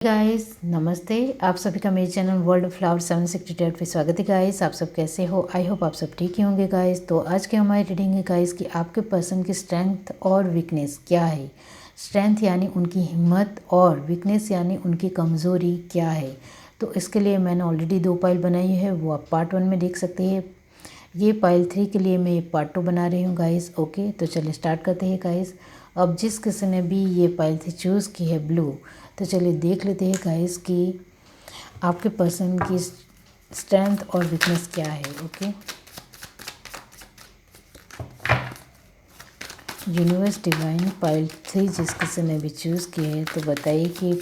Guys नमस्ते। आप सभी का मेरे चैनल वर्ल्ड ऑफ फ्लावर 768 पे स्वागत है गाइस। आप सब कैसे हो? आई होप आप सब ठीक ही होंगे गाइस। तो आज की हमारी रीडिंग है गाइस कि आपके पर्सन की स्ट्रेंथ और वीकनेस क्या है। स्ट्रेंथ यानी उनकी हिम्मत और वीकनेस यानी उनकी कमज़ोरी क्या है। तो इसके लिए मैंने ऑलरेडी 2 पाइल बनाई है, वो आप पार्ट 1 में देख सकते हैं। ये पाइल 3 के लिए मैं पार्ट 2 बना रही हूँ गाइस। ओके, तो चलिए स्टार्ट करते हैं गाइस। अब जिस किसी ने भी ये पाइल 3 चूज़ की है ब्लू, तो चलिए देख लेते हैं गाइस कि आपके पर्सन की स्ट्रेंथ और वीकनेस क्या है। ओके, यूनिवर्स डिवाइन पाइल 3 जिस किसी ने भी चूज़ की है, तो बताइए कि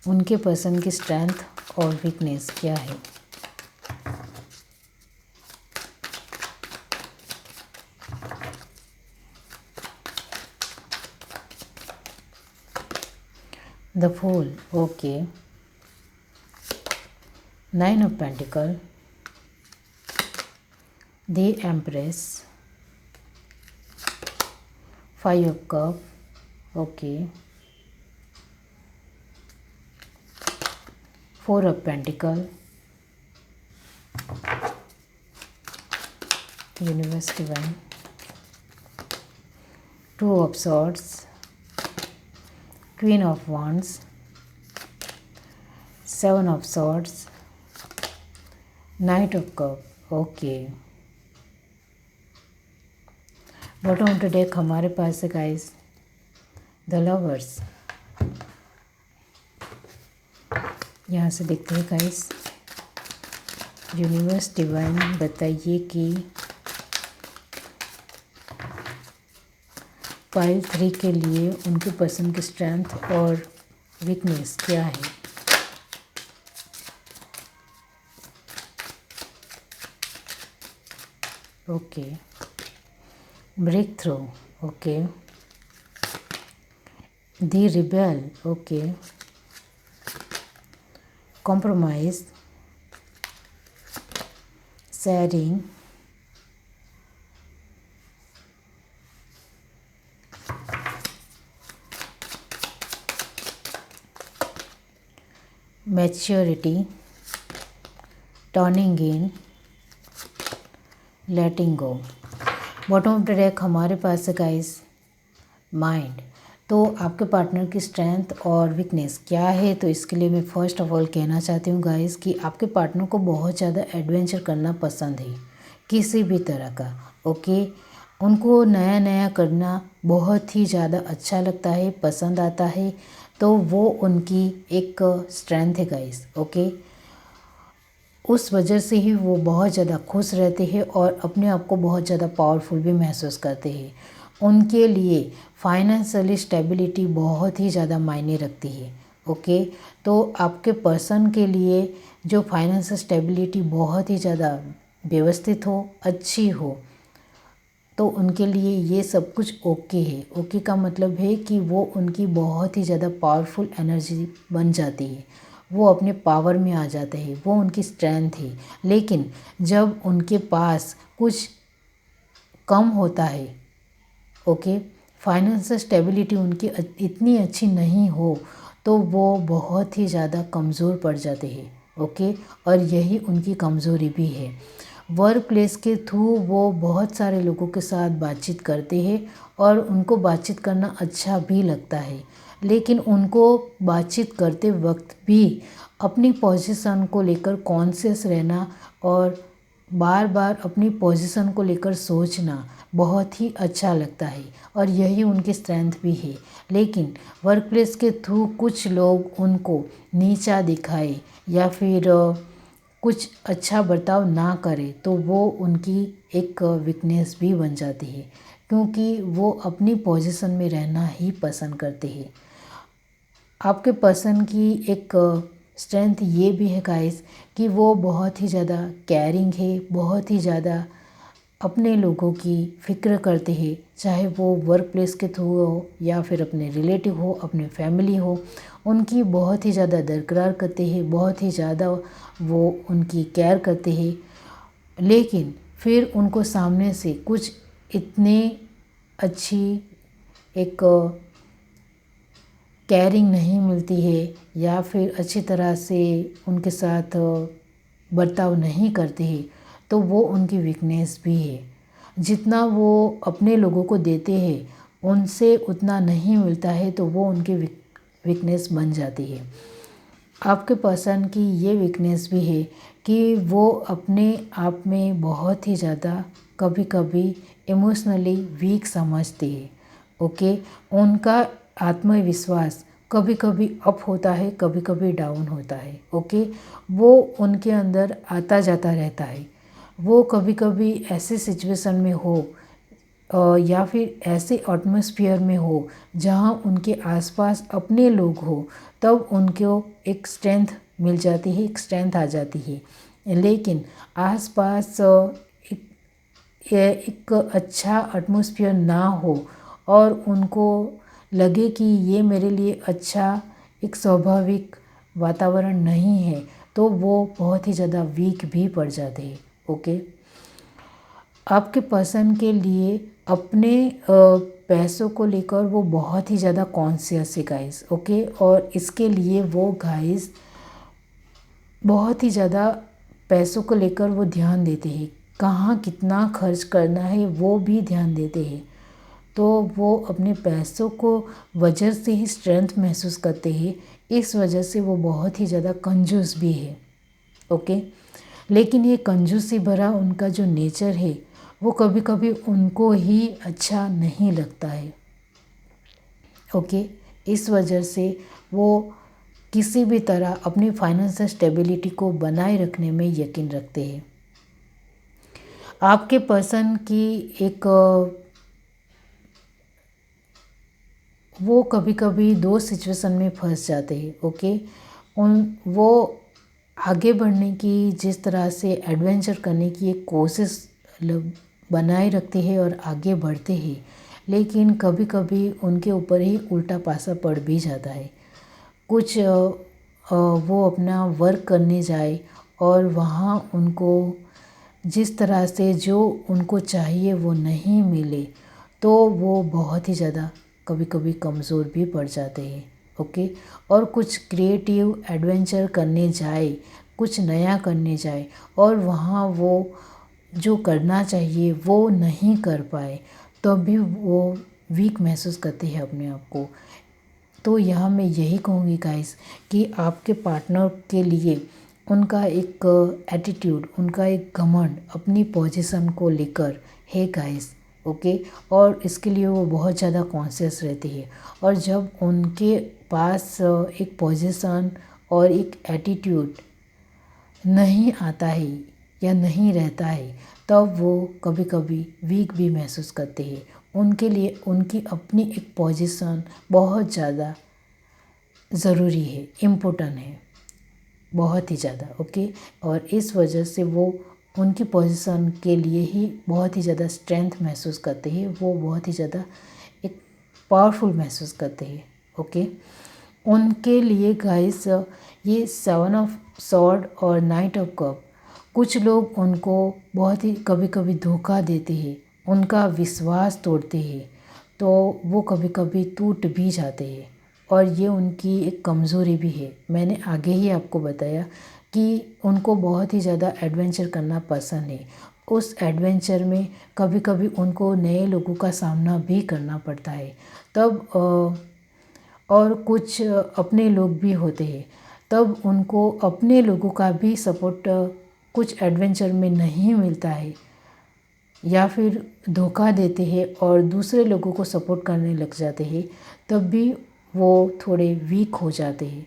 उनके पर्सन की स्ट्रेंथ और वीकनेस क्या है। The fool, okay. 9 of pentacle, the empress, 5 of cup, okay. 4 of pentacle, universe divine, 2 of swords, queen of wands, 7 of swords, knight of cup, okay. Bottom of the deck हमारे पास है guys the lovers. यहाँ से देखते हैं guys, universe divine बताइए कि pile 3 के लिए उनके पर्सन की स्ट्रेंथ और वीकनेस क्या है। Okay, breakthrough, okay. The rebel, okay. Compromise, sharing, maturity, turning in, letting go. Bottom of the deck हमारे पास है गाइस माइंड। तो आपके पार्टनर की स्ट्रेंथ और वीकनेस क्या है, तो इसके लिए मैं फ़र्स्ट ऑफ ऑल कहना चाहती हूँ गाइस कि आपके पार्टनर को बहुत ज़्यादा एडवेंचर करना पसंद है, किसी भी तरह का। ओके, उनको नया नया करना बहुत ही ज़्यादा अच्छा लगता है, पसंद आता है। तो वो उनकी एक स्ट्रेंथ है गाइस। ओके, उस वजह से ही वो बहुत ज़्यादा खुश रहते हैं और अपने आप को बहुत ज़्यादा पावरफुल भी महसूस करते हैं। उनके लिए फाइनेंशियली स्टेबिलिटी बहुत ही ज़्यादा मायने रखती है। ओके, तो आपके पर्सन के लिए जो फाइनेंशियल स्टेबिलिटी बहुत ही ज़्यादा व्यवस्थित हो, अच्छी हो, तो उनके लिए ये सब कुछ ओके है। ओके का मतलब है कि वो उनकी बहुत ही ज़्यादा पावरफुल एनर्जी बन जाती है, वो अपने पावर में आ जाते हैं, वो उनकी स्ट्रेंथ है। लेकिन जब उनके पास कुछ कम होता है, ओके, फाइनेंशियल स्टेबिलिटी उनकी इतनी अच्छी नहीं हो, तो वो बहुत ही ज़्यादा कमज़ोर पड़ जाते हैं। ओके, और यही उनकी कमज़ोरी भी है। वर्क प्लेस के थ्रू वो बहुत सारे लोगों के साथ बातचीत करते हैं और उनको बातचीत करना अच्छा भी लगता है। लेकिन उनको बातचीत करते वक्त भी अपनी पोजीशन को लेकर कॉन्शियस रहना और बार बार अपनी पोजीशन को लेकर सोचना बहुत ही अच्छा लगता है, और यही उनकी स्ट्रेंथ भी है। लेकिन वर्क प्लेस के थ्रू कुछ लोग उनको नीचा दिखाए या फिर कुछ अच्छा बर्ताव ना करे, तो वो उनकी एक वीकनेस भी बन जाती है, क्योंकि वो अपनी पोजीशन में रहना ही पसंद करते हैं। आपके पर्सन की एक स्ट्रेंथ ये भी है गाइस कि वो बहुत ही ज़्यादा केयरिंग है, बहुत ही ज़्यादा अपने लोगों की फ़िक्र करते हैं, चाहे वो वर्क प्लेस के थ्रू हो या फिर अपने रिलेटिव हो, अपने फैमिली हो, उनकी बहुत ही ज़्यादा दरकिरार करते हैं, बहुत ही ज़्यादा वो उनकी केयर करते हैं। लेकिन फिर उनको सामने से कुछ इतने अच्छी एक केयरिंग नहीं मिलती है या फिर अच्छी तरह से उनके साथ बर्ताव नहीं करते हैं, तो वो उनकी वीकनेस भी है। जितना वो अपने लोगों को देते हैं उनसे उतना नहीं मिलता है, तो वो उनकी वीकनेस बन जाती है। आपके पर्सन की ये वीकनेस भी है कि वो अपने आप में बहुत ही ज़्यादा कभी कभी इमोशनली वीक समझते हैं। ओके, उनका आत्मविश्वास कभी कभी अप होता है, कभी कभी डाउन होता है। ओके, वो उनके अंदर आता जाता रहता है। वो कभी कभी ऐसे सिचुएशन में हो या फिर ऐसे एटमॉस्फेयर में हो जहाँ उनके आसपास अपने लोग हो, तब उनको एक स्ट्रेंथ मिल जाती है, एक स्ट्रेंथ आ जाती है। लेकिन आसपास एक अच्छा एटमॉस्फेयर ना हो और उनको लगे कि ये मेरे लिए अच्छा एक स्वाभाविक वातावरण नहीं है, तो वो बहुत ही ज़्यादा वीक भी पड़ जाते हैं। ओके, आपके पर्सन के लिए अपने पैसों को लेकर वो बहुत ही ज़्यादा कॉन्शियस है गाइस। ओके, और इसके लिए वो गाइस बहुत ही ज़्यादा पैसों को लेकर वो ध्यान देते हैं, कहाँ कितना खर्च करना है वो भी ध्यान देते हैं। तो वो अपने पैसों को वजह से ही स्ट्रेंथ महसूस करते हैं, इस वजह से वो बहुत ही ज़्यादा कंजूस भी है। ओके, लेकिन ये कंजूसी भरा उनका जो नेचर है वो कभी कभी उनको ही अच्छा नहीं लगता है। ओके, इस वजह से वो किसी भी तरह अपनी फाइनेंशियल स्टेबिलिटी को बनाए रखने में यकीन रखते हैं। आपके पर्सन की एक वो कभी कभी दो सिचुएशन में फंस जाते हैं। ओके, वो आगे बढ़ने की, जिस तरह से एडवेंचर करने की एक कोशिश बनाए रखते हैं और आगे बढ़ते हैं, लेकिन कभी कभी उनके ऊपर ही उल्टा पासा पड़ भी जाता है। कुछ वो अपना वर्क करने जाए और वहाँ उनको जिस तरह से जो उनको चाहिए वो नहीं मिले, तो वो बहुत ही ज़्यादा कभी कभी कमज़ोर भी पड़ जाते हैं। ओके, और कुछ क्रिएटिव एडवेंचर करने जाए, कुछ नया करने जाए और वहाँ वो जो करना चाहिए वो नहीं कर पाए, तो भी वो वीक महसूस करते हैं अपने आप को। तो यहाँ मैं यही कहूँगी गाइस कि आपके पार्टनर के लिए उनका एक एटीट्यूड, उनका एक घमंड अपनी पोजीशन को लेकर है गाइस। ओके, और इसके लिए वो बहुत ज़्यादा कॉन्शियस रहती है। और जब उनके पास एक पोजीशन और एक एटीट्यूड नहीं आता है या नहीं रहता है, तब वो कभी कभी वीक भी महसूस करते हैं। उनके लिए उनकी अपनी एक पोजीशन बहुत ज़्यादा ज़रूरी है, इम्पोर्टेंट है, बहुत ही ज़्यादा। ओके, और इस वजह से वो उनकी पोजीशन के लिए ही बहुत ही ज़्यादा स्ट्रेंथ महसूस करते हैं, वो बहुत ही ज़्यादा एक पावरफुल महसूस करते हैं। ओके, उनके लिए गाइस ये 7 ऑफ सॉर्ड और नाइट ऑफ कप, कुछ लोग उनको बहुत ही कभी कभी धोखा देते हैं, उनका विश्वास तोड़ते हैं, तो वो कभी कभी टूट भी जाते हैं और ये उनकी एक कमज़ोरी भी है। मैंने आगे ही आपको बताया कि उनको बहुत ही ज़्यादा एडवेंचर करना पसंद है। उस एडवेंचर में कभी कभी उनको नए लोगों का सामना भी करना पड़ता है, तब और कुछ अपने लोग भी होते हैं, तब उनको अपने लोगों का भी सपोर्ट कुछ एडवेंचर में नहीं मिलता है या फिर धोखा देते हैं और दूसरे लोगों को सपोर्ट करने लग जाते हैं, तब भी वो थोड़े वीक हो जाते हैं।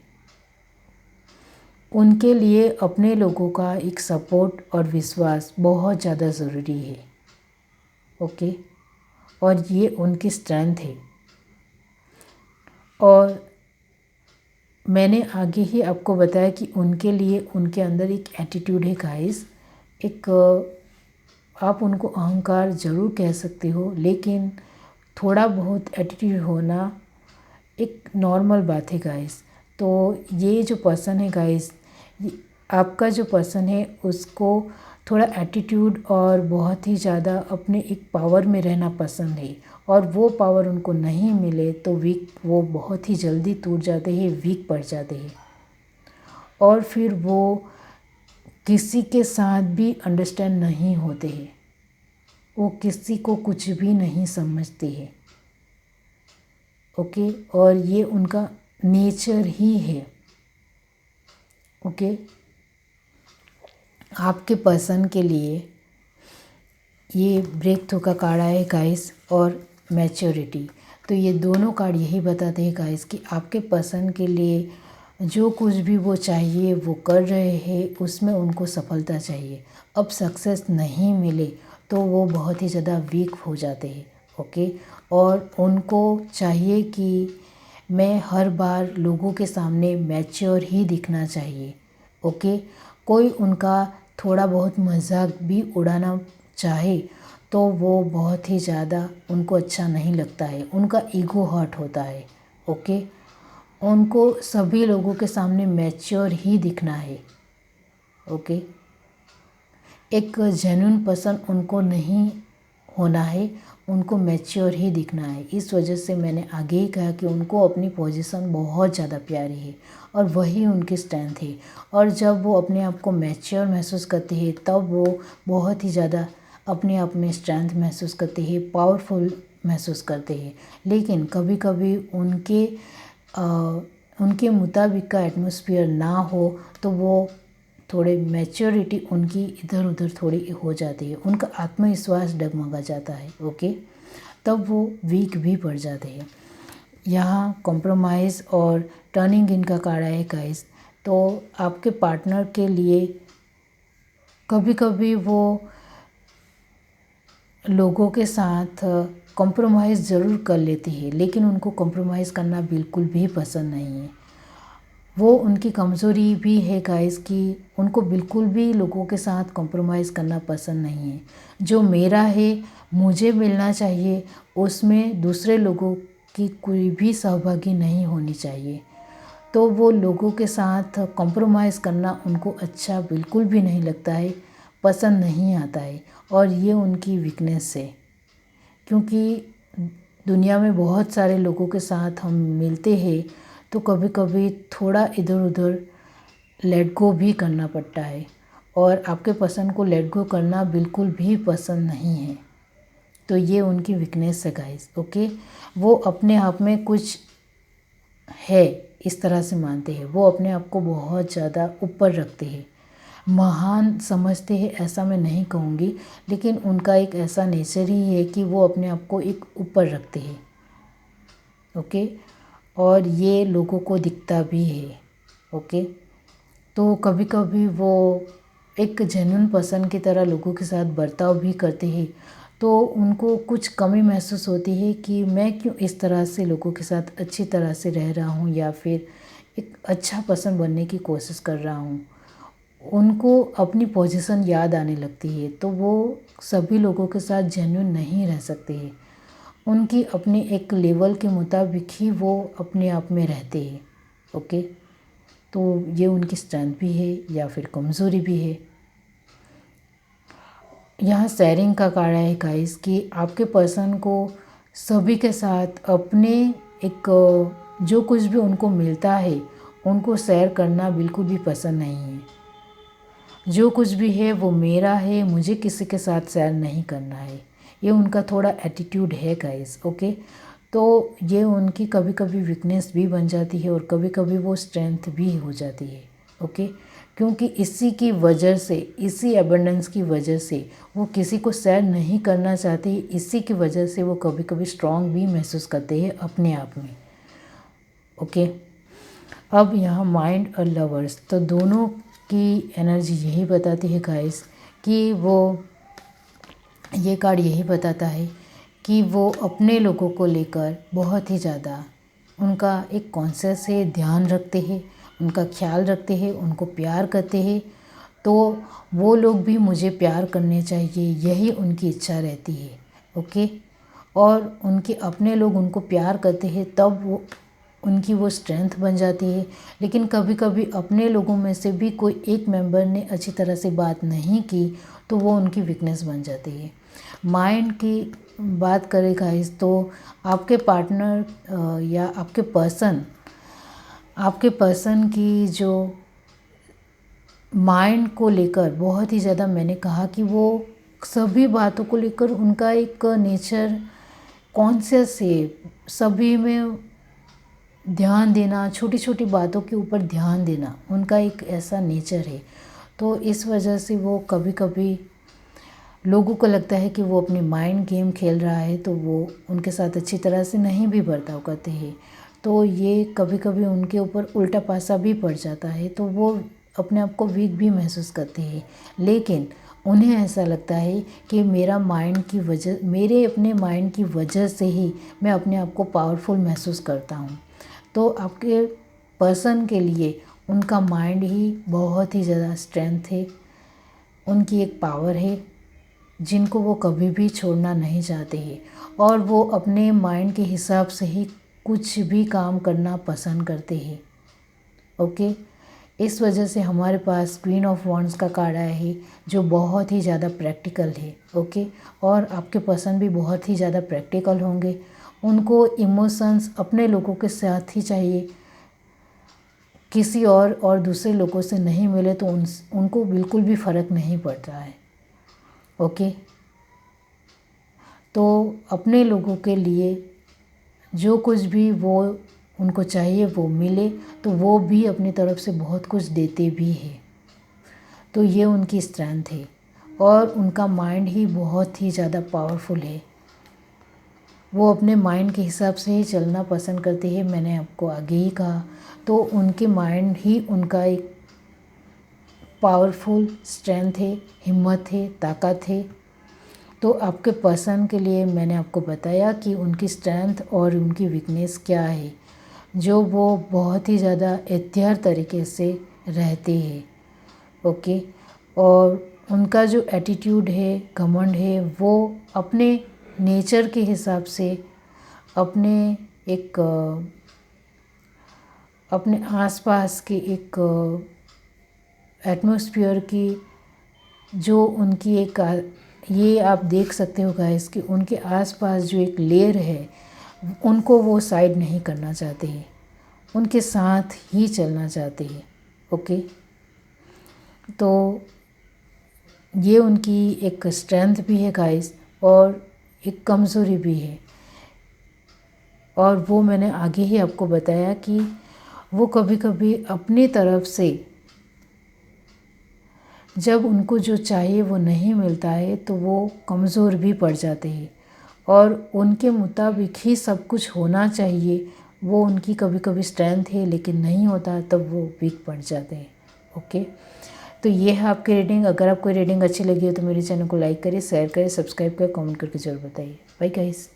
उनके लिए अपने लोगों का एक सपोर्ट और विश्वास बहुत ज़्यादा ज़रूरी है। ओके, और ये उनकी स्ट्रेंथ है। और मैंने आगे ही आपको बताया कि उनके लिए उनके अंदर एक एटीट्यूड है गाइस, एक आप उनको अहंकार ज़रूर कह सकते हो, लेकिन थोड़ा बहुत एटीट्यूड होना एक नॉर्मल बात है गाइस। तो ये जो पर्सन है गाइस, आपका जो पर्सन है उसको थोड़ा एटीट्यूड और बहुत ही ज़्यादा अपने एक पावर में रहना पसंद है और वो पावर उनको नहीं मिले तो वो बहुत ही जल्दी टूट जाते हैं, वीक पड़ जाते हैं, और फिर वो किसी के साथ भी अंडरस्टैंड नहीं होते हैं, वो किसी को कुछ भी नहीं समझते हैं। ओके, और ये उनका नेचर ही है। ओके, आपके पर्सन के लिए ये ब्रेक थ्रू का कार्ड है गाइस, और मैच्योरिटी। तो ये दोनों कार्ड यही बताते हैं गाइस कि आपके पर्सन के लिए जो कुछ भी वो चाहिए वो कर रहे हैं, उसमें उनको सफलता चाहिए। अब सक्सेस नहीं मिले तो वो बहुत ही ज़्यादा वीक हो जाते हैं। ओके, और उनको चाहिए कि मैं हर बार लोगों के सामने मैच्योर ही दिखना चाहिए। ओके, कोई उनका थोड़ा बहुत मजाक भी उड़ाना चाहे तो वो बहुत ही ज़्यादा उनको अच्छा नहीं लगता है, उनका ईगो हर्ट होता है। ओके, उनको सभी लोगों के सामने मैच्योर ही दिखना है। ओके, एक जेन्युइन पर्सन उनको नहीं होना है, उनको मैच्योर ही दिखना है। इस वजह से मैंने आगे ही कहा कि उनको अपनी पोजीशन बहुत ज़्यादा प्यारी है और वही उनकी स्ट्रेंथ है। और जब वो अपने आप को मैच्योर महसूस करते हैं तब वो बहुत ही ज़्यादा अपने आप में स्ट्रेंथ महसूस करते हैं, पावरफुल महसूस करते हैं। लेकिन कभी कभी उनके मुताबिक का एटमॉस्फेयर ना हो तो वो थोड़े मैच्योरिटी उनकी इधर उधर थोड़ी हो जाती है, उनका आत्मविश्वास डगमगा जाता है। ओके, तब वो वीक भी पड़ जाते हैं। यहाँ कॉम्प्रोमाइज़ और टर्निंग इन का कार्ड है गाइस। तो आपके पार्टनर के लिए कभी कभी वो लोगों के साथ कॉम्प्रोमाइज़ ज़रूर कर लेती है, लेकिन उनको कॉम्प्रोमाइज़ करना बिल्कुल भी पसंद नहीं है। वो उनकी कमज़ोरी भी है गाइस कि उनको बिल्कुल भी लोगों के साथ कॉम्प्रोमाइज़ करना पसंद नहीं है। जो मेरा है मुझे मिलना चाहिए, उसमें दूसरे लोगों की कोई भी सहभागी नहीं होनी चाहिए। तो वो लोगों के साथ कॉम्प्रोमाइज़ करना उनको अच्छा बिल्कुल भी नहीं लगता है, पसंद नहीं आता है, और ये उनकी वीकनेस है। क्योंकि दुनिया में बहुत सारे लोगों के साथ हम मिलते हैं तो कभी कभी थोड़ा इधर उधर लेट गो भी करना पड़ता है, और आपके पसंद को लेट गो करना बिल्कुल भी पसंद नहीं है। तो ये उनकी वीकनेस है गाइस। ओके, वो अपने आप में कुछ है इस तरह से मानते हैं, वो अपने आप को बहुत ज़्यादा ऊपर रखते हैं, महान समझते हैं ऐसा मैं नहीं कहूँगी, लेकिन उनका एक ऐसा नेचर ही है कि वो अपने आप को एक ऊपर रखते हैं। ओके, और ये लोगों को दिखता भी है। ओके, तो कभी कभी वो एक जेन्युइन पर्सन की तरह लोगों के साथ बर्ताव भी करते हैं, तो उनको कुछ कमी महसूस होती है कि मैं क्यों इस तरह से लोगों के साथ अच्छी तरह से रह रहा हूँ या फिर एक अच्छा पर्सन बनने की कोशिश कर रहा हूँ। उनको अपनी पोजीशन याद आने लगती है, तो वो सभी लोगों के साथ जेन्युइन नहीं रह सकते हैं। उनकी अपने एक लेवल के मुताबिक ही वो अपने आप में रहते हैं। ओके, तो ये उनकी स्ट्रेंथ भी है या फिर कमज़ोरी भी है। यहाँ शेयरिंग का कार्ड है गाइस कि आपके पर्सन को सभी के साथ अपने एक जो कुछ भी उनको मिलता है उनको शेयर करना बिल्कुल भी पसंद नहीं है। जो कुछ भी है वो मेरा है, मुझे किसी के साथ शेयर नहीं करना है, ये उनका थोड़ा एटीट्यूड है गाइस। ओके, तो ये उनकी कभी कभी वीकनेस भी बन जाती है और कभी कभी वो स्ट्रेंथ भी हो जाती है। ओके, क्योंकि इसी की वजह से, इसी एबंडेंस की वजह से वो किसी को शेयर नहीं करना चाहते, इसी की वजह से वो कभी कभी स्ट्रॉन्ग भी महसूस करते हैं अपने आप में। ओके, अब यहाँ माइंड और लवर्स, तो दोनों की एनर्जी यही बताती है गाइस कि वो, ये कार्ड यही बताता है कि वो अपने लोगों को लेकर बहुत ही ज़्यादा उनका एक कॉन्शियस है, ध्यान रखते हैं, उनका ख्याल रखते हैं, उनको प्यार करते हैं। तो वो लोग भी मुझे प्यार करने चाहिए, यही उनकी इच्छा रहती है। ओके, और उनके अपने लोग उनको प्यार करते हैं तब वो उनकी वो स्ट्रेंथ बन जाती है। लेकिन कभी कभी अपने लोगों में से भी कोई एक मेंबर ने अच्छी तरह से बात नहीं की तो वो उनकी वीकनेस बन जाती है। माइंड की बात करें गाइस तो आपके पार्टनर या आपके पर्सन की जो माइंड को लेकर बहुत ही ज़्यादा, मैंने कहा कि वो सभी बातों को लेकर उनका एक नेचर कॉन्शियस है, सभी में ध्यान देना, छोटी छोटी बातों के ऊपर ध्यान देना उनका एक ऐसा नेचर है। तो इस वजह से वो कभी कभी लोगों को लगता है कि वो अपनी माइंड गेम खेल रहा है, तो वो उनके साथ अच्छी तरह से नहीं भी बर्ताव करते हैं। तो ये कभी कभी उनके ऊपर उल्टा पासा भी पड़ जाता है, तो वो अपने आप को वीक भी महसूस करते हैं। लेकिन उन्हें ऐसा लगता है कि मेरे अपने माइंड की वजह से ही मैं अपने आप को पावरफुल महसूस करता हूँ। तो आपके पर्सन के लिए उनका माइंड ही बहुत ही ज़्यादा स्ट्रेंथ है, उनकी एक पावर है जिनको वो कभी भी छोड़ना नहीं चाहते हैं, और वो अपने माइंड के हिसाब से ही कुछ भी काम करना पसंद करते हैं। ओके, इस वजह से हमारे पास क्वीन ऑफ वॉन्ड्स का कार्ड आया है जो बहुत ही ज़्यादा प्रैक्टिकल है। ओके, और आपके पर्सन भी बहुत ही ज़्यादा प्रैक्टिकल होंगे। उनको इमोशंस अपने लोगों के साथ ही चाहिए, किसी और दूसरे लोगों से नहीं मिले तो उनको बिल्कुल भी फ़र्क नहीं पड़ता है। ओके, तो अपने लोगों के लिए जो कुछ भी वो उनको चाहिए वो मिले, तो वो भी अपनी तरफ से बहुत कुछ देते भी हैं। तो ये उनकी स्ट्रेंथ है, और उनका माइंड ही बहुत ही ज़्यादा पावरफुल है। वो अपने माइंड के हिसाब से ही चलना पसंद करते हैं, मैंने आपको आगे ही कहा। तो उनके माइंड ही उनका एक पावरफुल स्ट्रेंथ है, हिम्मत है, ताकत है। तो आपके पर्सन के लिए मैंने आपको बताया कि उनकी स्ट्रेंथ और उनकी वीकनेस क्या है, जो वो बहुत ही ज़्यादा एहतियात तरीके से रहते हैं। ओके, और उनका जो एटीट्यूड है, घमंड है, वो अपने नेचर के हिसाब से अपने आसपास के एक एटमॉस्फेयर की जो उनकी एक ये आप देख सकते हो गाइस कि उनके आसपास जो एक लेयर है उनको वो साइड नहीं करना चाहते हैं, उनके साथ ही चलना चाहते हैं। ओके, तो ये उनकी एक स्ट्रेंथ भी है गाइस, और एक कमज़ोरी भी है। और वो मैंने आगे ही आपको बताया कि वो कभी कभी अपनी तरफ से जब उनको जो चाहिए वो नहीं मिलता है तो वो कमज़ोर भी पड़ जाते हैं, और उनके मुताबिक ही सब कुछ होना चाहिए, वो उनकी कभी कभी स्ट्रेंथ है, लेकिन नहीं होता तब वो वीक पड़ जाते हैं। ओके, तो ये है आपकी रीडिंग। अगर आपको रीडिंग अच्छी लगी हो तो मेरे चैनल को लाइक करें, शेयर करें, सब्सक्राइब करें, कमेंट करके जरूर बताइए। Bye guys.